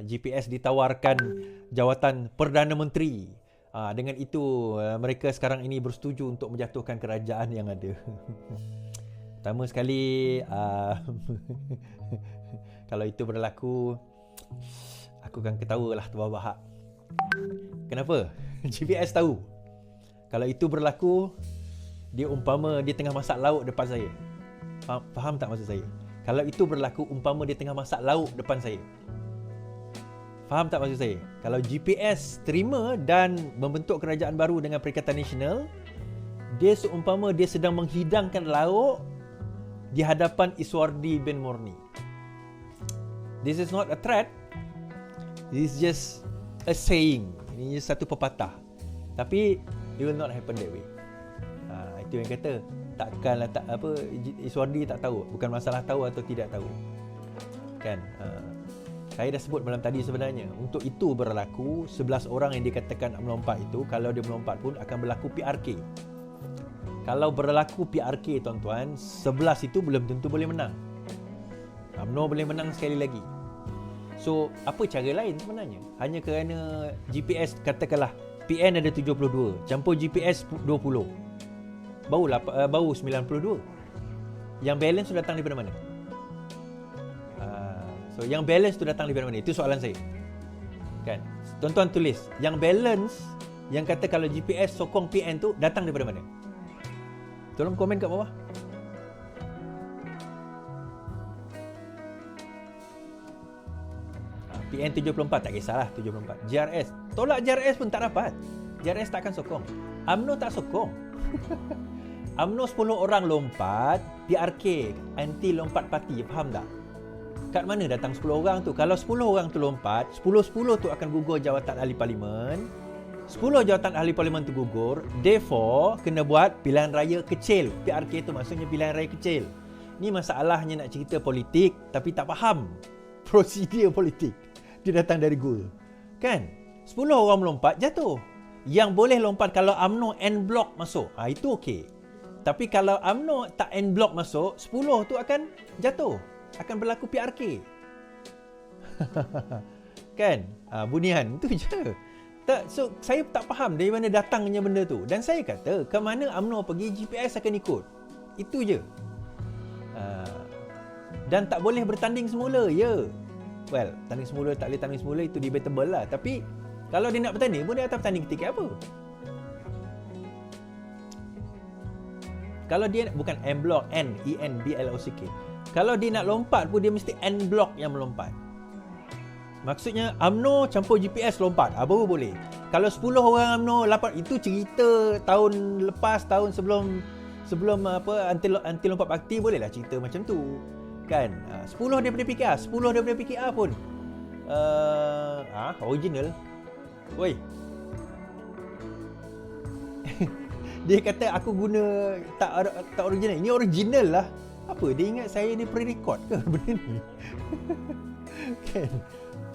GPS ditawarkan jawatan Perdana Menteri. Dengan itu mereka sekarang ini bersetuju untuk menjatuhkan kerajaan yang ada. Pertama sekali kalau itu berlaku, aku akan ketawa lah terbahak. Kenapa? GPS tahu. Kalau itu berlaku, dia umpama dia tengah masak lauk depan saya. Faham tak maksud saya? Kalau itu berlaku, umpama dia tengah masak lauk depan saya. Faham tak maksud saya? Kalau GPS terima dan membentuk kerajaan baru dengan Perikatan Nasional, dia seumpama dia sedang menghidangkan lauk di hadapan Iswardi bin Morni. This is not a threat. This is just a saying. Ini satu pepatah. Tapi it will not happen that way. Itu yang kata takkanlah Iswardi tak tahu. Bukan masalah tahu atau tidak tahu. Kan? Saya dah sebut malam tadi sebenarnya, untuk itu berlaku 11 orang yang dikatakan melompat itu, kalau dia melompat pun akan berlaku PRK. Kalau berlaku PRK tuan-tuan, 11 itu belum tentu boleh menang. UMNO boleh menang sekali lagi. So, apa cara lain sebenarnya? Hanya kerana GPS, katakanlah PN ada 72, campur GPS 20. Baru 92. Yang balance tu datang daripada mana? So, yang balance tu datang daripada mana? Itu soalan saya. Kan? Tuan-tuan tulis, yang balance, yang kata kalau GPS sokong PN tu datang daripada mana? Tolong komen kat bawah. PN 74 tak kisahlah, 74. JRS, tolak JRS pun tak dapat. JRS takkan sokong. UMNO tak sokong. UMNO 10 orang lompat, PRK anti lompat parti, faham tak? Kat mana datang 10 orang tu? Kalau 10 orang tu lompat, 10 tu akan gugur jawatan ahli parlimen. 10 jawatan ahli parlimen tu gugur. Therefore, kena buat pilihan raya kecil. PRK tu maksudnya pilihan raya kecil. Ni masalahnya nak cerita politik tapi tak faham prosedur politik. Dia datang dari Google. Kan? 10 orang melompat, jatuh. Yang boleh lompat kalau UMNO en bloc masuk. Itu okey. Tapi kalau UMNO tak en bloc masuk, 10 tu akan jatuh. Akan berlaku PRK. Kan? Bunian tu je. So saya tak faham dari mana datangnya benda tu. Dan saya kata, ke mana UMNO pergi, GPS akan ikut. Itu je. Dan tak boleh bertanding semula, ya. Well, tanding semula tak boleh tanding semula, itu debatable lah. Tapi kalau dia nak bertanding pun, dia akan bertanding ketika apa? Kalau dia bukan en bloc, ENBLOCK. Kalau dia nak lompat pun, dia mesti en bloc yang melompat. Maksudnya UMNO campur GPS lompat, baru boleh. Kalau 10 orang UMNO lompat, itu cerita tahun lepas, tahun sebelum anti lompat parti, bolehlah cerita macam tu. Kan? 10 daripada PKR, 10 daripada PKR pun original. Oi. Dia kata aku guna tak original. Ini original lah. Apa? Dia ingat saya ni pre-record ke benda ni? Kan?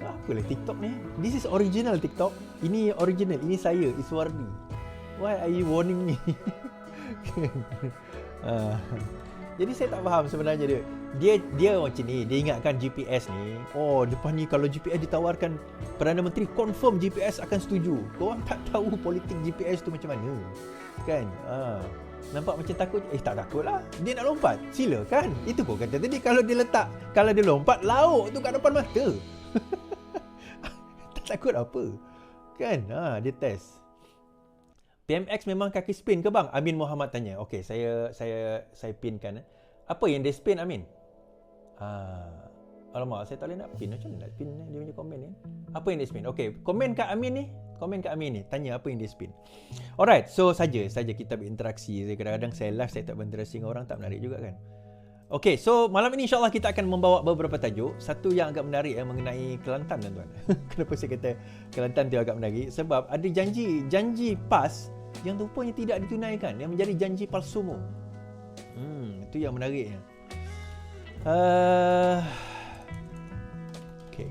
Apalah TikTok ni? This is original TikTok. Ini original. Ini saya, Iswardi. Why are you warning me? Jadi saya tak faham sebenarnya dia macam ni. Dia ingatkan GPS ni, lepas ni kalau GPS ditawarkan Perdana Menteri, confirm GPS akan setuju. Korang tak tahu politik GPS tu macam mana. Kan? Nampak macam takut. Tak takut lah. Dia nak lompat, silakan. Itu pun kata tadi, kalau dia lompat, lauk tu kat depan mata. Tak takut apa. Kan? Dia test. PMX memang kaki spin ke bang? Amin Muhammad tanya. Okey, saya pinkan. Apa yang dia spin, Amin? Alamak, saya tak boleh nak pin. Macam mana nak pin dia punya komen ni? Apa yang dia spin? Okey, komen kat Amin ni. Tanya apa yang dia spin. Alright, so saja kita berinteraksi. Kadang-kadang saya live, saya tak berinteraksi dengan orang, tak menarik juga kan? Okey, so malam ini insyaAllah kita akan membawa beberapa tajuk. Satu yang agak menarik mengenai Kelantan, tuan-tuan. Kenapa saya kata Kelantan tu agak menarik? Sebab ada janji PAS yang rupanya tidak ditunaikan, yang menjadi janji palsumu. Itu yang menariknya. Okey.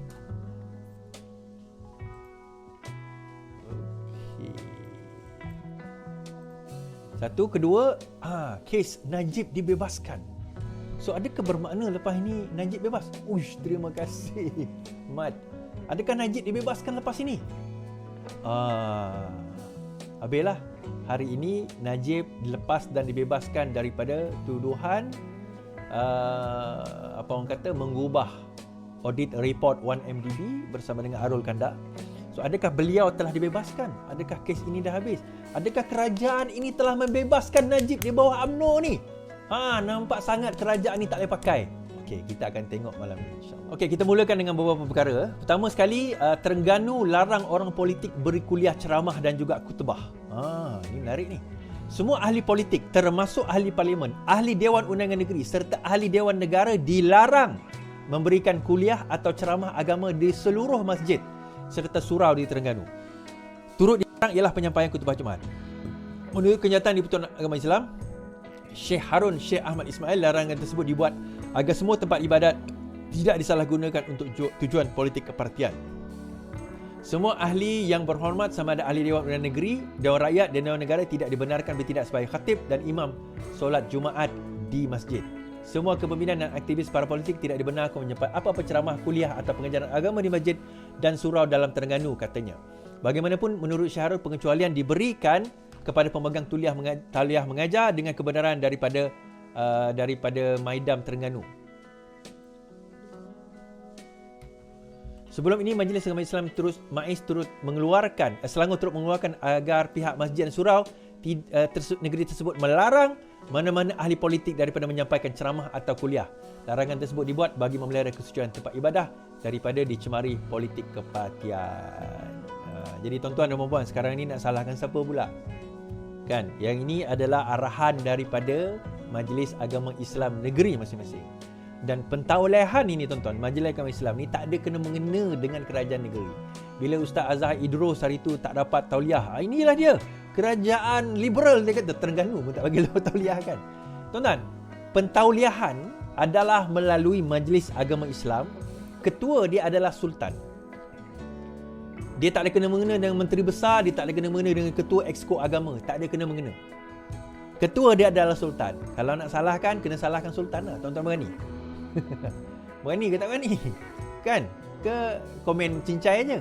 Satu, kedua, kes Najib dibebaskan. So, adakah bermakna lepas ini Najib bebas? Uish, terima kasih, Mat. Adakah Najib dibebaskan lepas ini? Habislah. Hari ini Najib dilepas dan dibebaskan daripada tuduhan apa orang kata mengubah audit report 1MDB bersama dengan Arul Kandak. So, adakah beliau telah dibebaskan? Adakah kes ini dah habis? Adakah kerajaan ini telah membebaskan Najib di bawah UMNO ni? Nampak sangat kerajaan ni tak boleh pakai. Okey, kita akan tengok malam ni insya-Allah. Okey, kita mulakan dengan beberapa perkara. Pertama sekali, Terengganu larang orang politik beri kuliah ceramah dan juga khutbah. Ini menarik ni. Semua ahli politik termasuk ahli parlimen, ahli Dewan Undangan Negeri serta ahli Dewan Negara dilarang memberikan kuliah atau ceramah agama di seluruh masjid serta surau di Terengganu. Turut dilarang ialah penyampaian khutbah Jumaat. Menurut kenyataan di Persatuan Agama Islam, Syekh Harun Syekh Ahmad Ismail, larangan tersebut dibuat agar semua tempat ibadat tidak disalahgunakan untuk tujuan politik kepartian. Semua ahli yang berhormat sama ada ahli Dewan Undangan Negeri, Dewan Rakyat dan Dewan Negara tidak dibenarkan bertindak sebagai khatib dan imam solat Jumaat di masjid. Semua kepimpinan dan aktivis para politik tidak dibenarkan menyampaikan apa-apa ceramah, kuliah atau pengajaran agama di masjid dan surau dalam Terengganu, katanya. Bagaimanapun, menurut Syahrul, pengecualian diberikan kepada pemegang tauliah mengajar dengan kebenaran daripada Maidam Terengganu. Sebelum ini, Majlis Agama Islam Selangor turut mengeluarkan agar pihak masjid dan surau negeri tersebut melarang mana-mana ahli politik daripada menyampaikan ceramah atau kuliah. Larangan tersebut dibuat bagi memelihara kesucian tempat ibadah daripada dicemari politik kepartian. Jadi tuan-tuan dan puan-puan, sekarang ni nak salahkan siapa pula? Kan? Yang ini adalah arahan daripada Majlis Agama Islam negeri masing-masing. Dan pentauliahan ini tuan-tuan, Majlis Agama Islam ni tak ada kena-mengena dengan kerajaan negeri. Bila Ustaz Azhar Idrus hari tu tak dapat tauliah, inilah dia. Kerajaan liberal, dia kata Terengganu pun tak bagi tauliah kan. Tuan-tuan, pentauliahan adalah melalui Majlis Agama Islam. Ketua dia adalah Sultan. Dia tak ada kena-mengena dengan Menteri Besar, dia tak ada kena-mengena dengan Ketua Exco Agama, tak ada kena-mengena. Ketua dia adalah Sultan. Kalau nak salahkan, kena salahkan Sultan lah. Tuan-tuan berani? Berani ke tak berani? Kan? Ke komen cincai aja?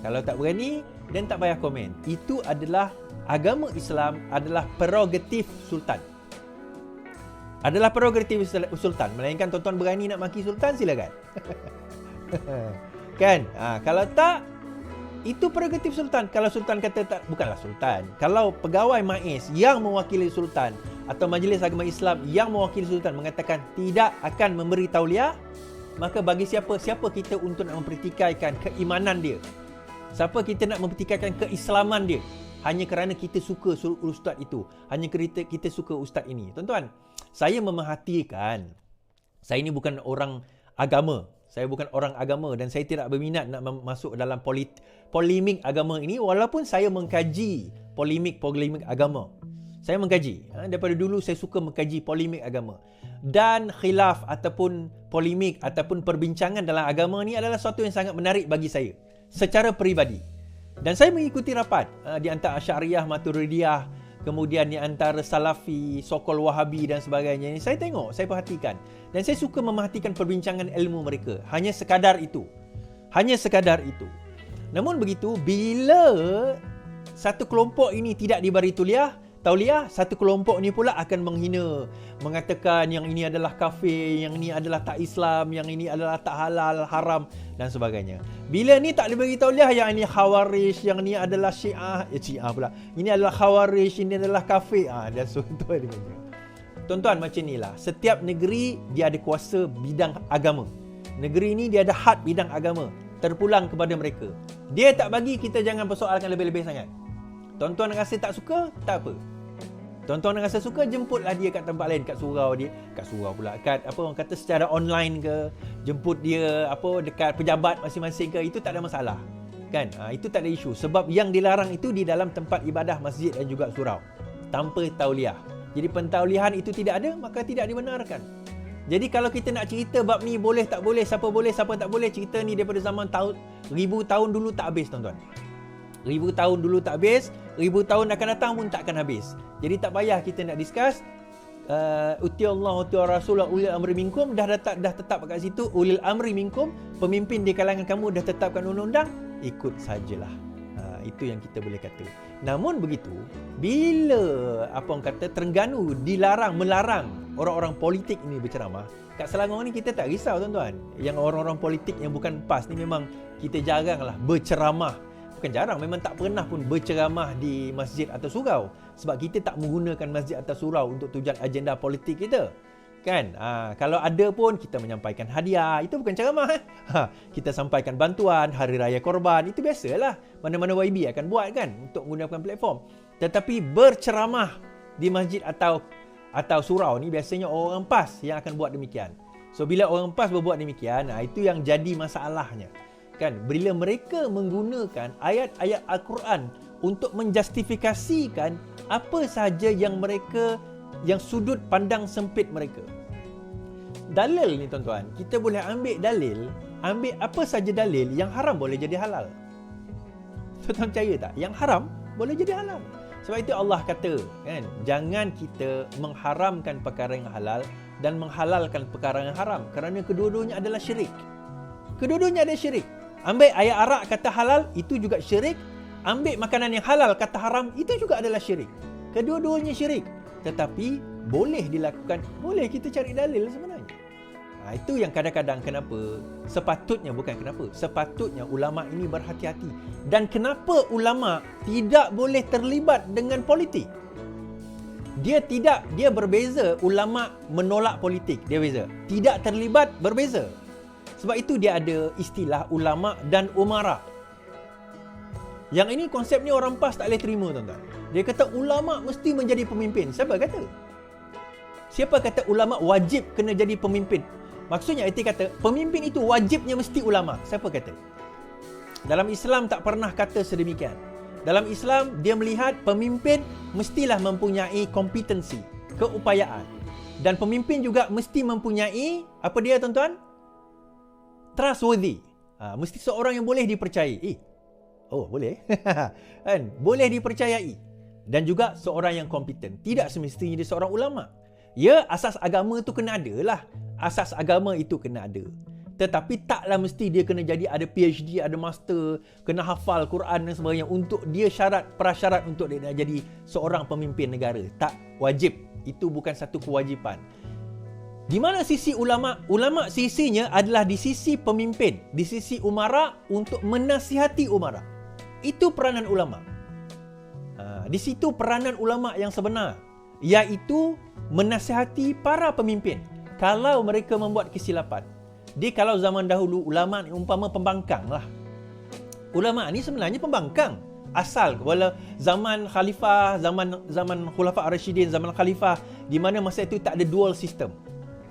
Kalau tak berani, dan tak payah komen. Itu adalah agama Islam, adalah prerogatif Sultan. Adalah prerogatif Sultan. Melainkan tuan-tuan berani nak maki Sultan, silakan. Kan? Kalau tak, itu prerogatif Sultan. Kalau Sultan kata tak, bukanlah Sultan. Kalau pegawai MAIS yang mewakili Sultan atau Majlis Agama Islam yang mewakili Sultan mengatakan tidak akan memberi tauliah, maka bagi siapa kita untuk nak mempertikaikan keimanan dia? Siapa kita nak mempertikaikan keislaman dia? Hanya kerana kita suka ustaz itu. Hanya kerana kita suka ustaz ini. Tuan-tuan, saya memerhatikan. Saya ini bukan orang agama. Saya bukan orang agama dan saya tidak berminat nak masuk dalam polemik agama ini, walaupun saya mengkaji polemik agama. Saya mengkaji. Daripada dulu saya suka mengkaji polemik agama. Dan khilaf ataupun polemik ataupun perbincangan dalam agama ni adalah sesuatu yang sangat menarik bagi saya secara peribadi. Dan saya mengikuti rapat di antara Asy'ariyah, Maturidiyah, kemudian di antara Salafi, Sokol Wahabi dan sebagainya. Saya tengok, saya perhatikan. Dan saya suka memerhatikan perbincangan ilmu mereka. Hanya sekadar itu. Namun begitu, bila satu kelompok ini tidak diberi tauliah, satu kelompok ni pula akan menghina, mengatakan yang ini adalah kafir, yang ini adalah tak Islam, yang ini adalah tak halal, haram dan sebagainya. Bila ni tak diberi tauliah, yang ini khawarij, yang ini adalah syiah pula. Ini adalah khawarij, ini adalah kafir. Dan tuan-tuan dengannya. Tuan-tuan, macam inilah. Setiap negeri dia ada kuasa bidang agama. Negeri ni dia ada had bidang agama. Terpulang kepada mereka. Dia tak bagi, kita jangan persoalkan lebih-lebih sangat. Tuan-tuan rasa tak suka, tak apa. Tuan-tuan rasa suka, jemputlah dia kat tempat lain, kat surau dia. Kat surau pula, kat apa orang kata secara online ke, jemput dia dekat pejabat masing-masing ke, itu tak ada masalah. Kan? Itu tak ada isu. Sebab yang dilarang itu di dalam tempat ibadah masjid dan juga surau. Tanpa tauliah. Jadi pentauliahan itu tidak ada, maka tidak dibenarkan. Jadi kalau kita nak cerita bab ni boleh tak boleh, siapa tak boleh, cerita ni daripada zaman ribu tahun dulu tak habis, tuan-tuan. 1000 tahun dulu tak habis, 1000 tahun akan datang pun tak akan habis. Jadi tak payah kita nak discuss uti Allah uti Rasul ulil amri minkum, dah tetap kat situ ulil amri minkum, pemimpin di kalangan kamu dah tetapkan undang-undang, ikut sajalah. Itu yang kita boleh kata. Namun begitu, bila apa orang kata Terengganu melarang orang-orang politik ini berceramah, kat Selangor ni kita tak risau tuan-tuan. Yang orang-orang politik yang bukan PAS ni memang kita jaranglah berceramah. Bukan jarang, memang tak pernah pun berceramah di masjid atau surau. Sebab kita tak menggunakan masjid atau surau untuk tujuan agenda politik kita. Kan? Kalau ada pun kita menyampaikan hadiah, itu bukan ceramah. Kita sampaikan bantuan, hari raya korban, itu biasalah. Mana-mana YB akan buat kan untuk menggunakan platform. Tetapi berceramah di masjid atau surau ni biasanya orang PAS yang akan buat demikian. So bila orang PAS berbuat demikian, itu yang jadi masalahnya. Kan? Bila mereka menggunakan ayat-ayat Al-Quran untuk menjustifikasikan apa sahaja yang sudut pandang sempit mereka. Dalil ni tuan-tuan, kita boleh ambil apa saja dalil yang haram boleh jadi halal. Tuan-tuan percaya tak? Yang haram boleh jadi halal. Sebab itu Allah kata, kan, jangan kita mengharamkan perkara yang halal dan menghalalkan perkara yang haram, kerana kedua-duanya adalah syirik. Kedua-duanya ada syirik. Ambil ayat arak kata halal, itu juga syirik. Ambil makanan yang halal kata haram, itu juga adalah syirik. Kedua-duanya syirik. Tetapi boleh dilakukan, boleh kita cari dalil sebenarnya. Itu yang kadang-kadang sepatutnya ulama ini berhati-hati. Dan kenapa ulama tidak boleh terlibat dengan politik? Dia berbeza, ulama menolak politik, dia beza. Tidak terlibat, berbeza. Sebab itu dia ada istilah ulama dan umara. Yang ini konsepnya orang PAS tak boleh terima, tuan-tuan. Dia kata ulama mesti menjadi pemimpin. Siapa kata? Siapa kata ulama wajib kena jadi pemimpin? Maksudnya erti kata pemimpin itu wajibnya mesti ulama. Siapa kata? Dalam Islam tak pernah kata sedemikian. Dalam Islam dia melihat pemimpin mestilah mempunyai kompetensi, keupayaan. Dan pemimpin juga mesti mempunyai apa dia, tuan-tuan? Trustworthy. Mesti seorang yang boleh dipercayai. Oh, boleh. Kan? Boleh dipercayai. Dan juga seorang yang kompeten. Tidak semestinya dia seorang ulama. Ya, asas agama itu kena ada lah. Asas agama itu kena ada. Tetapi taklah mesti dia kena jadi ada PhD, ada master, kena hafal Quran dan sebagainya untuk dia prasyarat untuk dia nak jadi seorang pemimpin negara. Tak wajib. Itu bukan satu kewajipan. Di mana sisi ulama? Ulama sisinya adalah di sisi pemimpin, di sisi umara untuk menasihati umara. Itu peranan ulama. Di situ peranan ulama yang sebenar, iaitu menasihati para pemimpin kalau mereka membuat kesilapan. Kalau zaman dahulu ulama ni umpama pembangkang lah. Ulama ni sebenarnya pembangkang. Asal wala zaman khalifah, zaman khulafa ar-rasyidin, zaman khalifah, di mana masa itu tak ada dual system.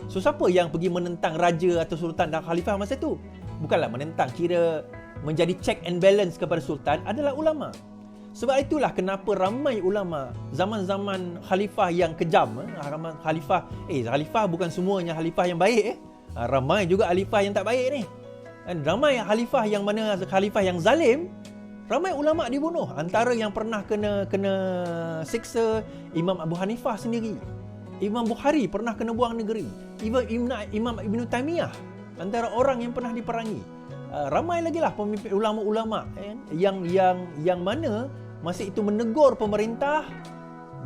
So siapa yang pergi menentang raja atau sultan dan khalifah masa itu? Bukanlah menentang, kira menjadi check and balance kepada sultan adalah ulama. Sebab itulah kenapa ramai ulama zaman-zaman khalifah yang kejam, khalifah bukan semuanya khalifah yang baik. Ramai juga khalifah yang tak baik ni. Dan ramai khalifah yang mana khalifah yang zalim, ramai ulama dibunuh. Antara yang pernah kena siksa Imam Abu Hanifah sendiri. Imam Bukhari pernah kena buang negeri. Imam Ibn Taymiyah antara orang yang pernah diperangi. Ramai lagi lah pemimpin ulama-ulama yang mana masa itu menegur pemerintah,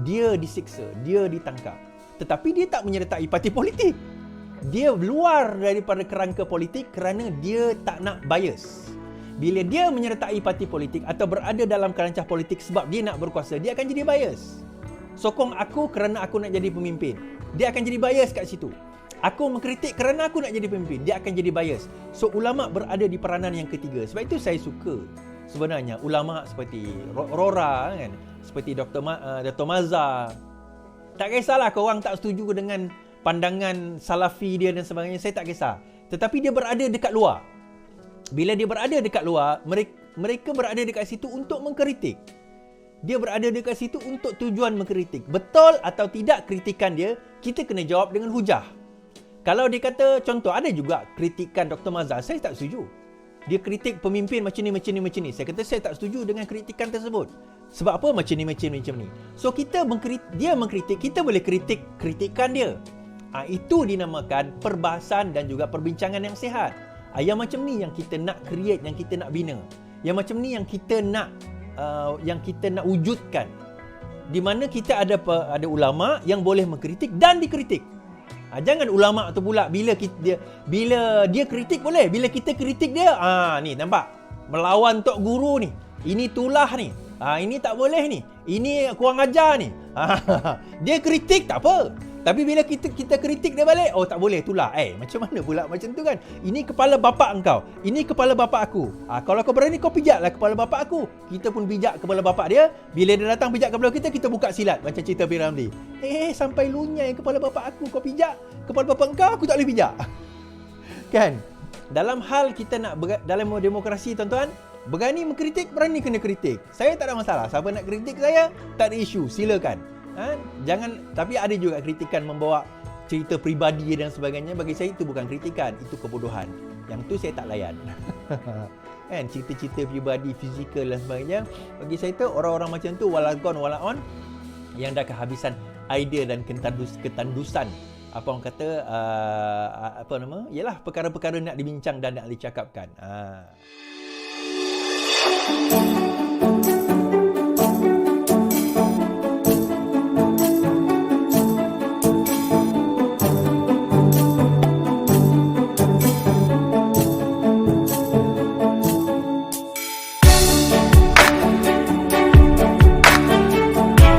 dia disiksa, dia ditangkap. Tetapi dia tak menyertai parti politik. Dia luar daripada kerangka politik kerana dia tak nak bias. Bila dia menyertai parti politik atau berada dalam kerancah politik sebab dia nak berkuasa, dia akan jadi bias. Sokong aku kerana aku nak jadi pemimpin, dia akan jadi bias kat situ. Aku mengkritik kerana aku nak jadi pemimpin, dia akan jadi bias. So ulama berada di peranan yang ketiga. Sebab itu saya suka sebenarnya ulama seperti Rora kan, seperti Dr. Mazhar. Tak kisahlah korang tak setuju dengan pandangan salafi dia dan sebagainya, saya tak kisah. Tetapi dia berada dekat luar. Bila dia berada dekat luar, mereka berada dekat situ untuk mengkritik. Dia berada dekat situ untuk tujuan mengkritik. Betul atau tidak kritikan dia, kita kena jawab dengan hujah. Kalau dia kata, contoh ada juga kritikan Dr. Mazhar, saya tak setuju. Dia kritik pemimpin macam ni. Saya kata saya tak setuju dengan kritikan tersebut. Sebab apa macam ni. So dia mengkritik, kita boleh kritikan dia. Itu dinamakan perbahasan dan juga perbincangan yang sihat. Yang macam ni yang kita nak create, yang kita nak bina. Yang macam ni yang kita nak wujudkan. Di mana kita ada ulama yang boleh mengkritik dan dikritik. Jangan ulama tu pula bila dia kritik boleh, bila kita kritik dia, ni nampak melawan tok guru ni. Ini tulah ni. Ini tak boleh ni. Ini kurang ajar ni. Dia kritik tak apa. Tapi bila kita kritik dia balik, tak boleh tulah. Macam mana pula macam tu kan? Ini kepala bapak engkau. Ini kepala bapak aku. Kalau kau berani kau pijatlah kepala bapak aku. Kita pun pijak kepala bapak dia. Bila dia datang pijak kepala kita buka silat. Macam cerita Piramli. Sampai lunyai kepala bapak aku kau pijak. Kepala bapak engkau aku tak boleh pijak. Kan? Dalam hal kita nak dalam demokrasi tuan-tuan, berani mengkritik, berani kena kritik. Saya tak ada masalah. Siapa nak kritik saya, tak ada isu. Silakan. Jangan, tapi ada juga kritikan membawa cerita peribadi dan sebagainya. Bagi saya itu bukan kritikan, itu kebodohan. Yang tu saya tak layan. Kan, cerita-cerita peribadi, fizikal dan sebagainya. Bagi saya tu orang-orang macam tu wala gone wala on, yang dah kehabisan idea dan ketandusan. Apa orang kata, ialah perkara-perkara nak dibincang dan nak dicakapkan.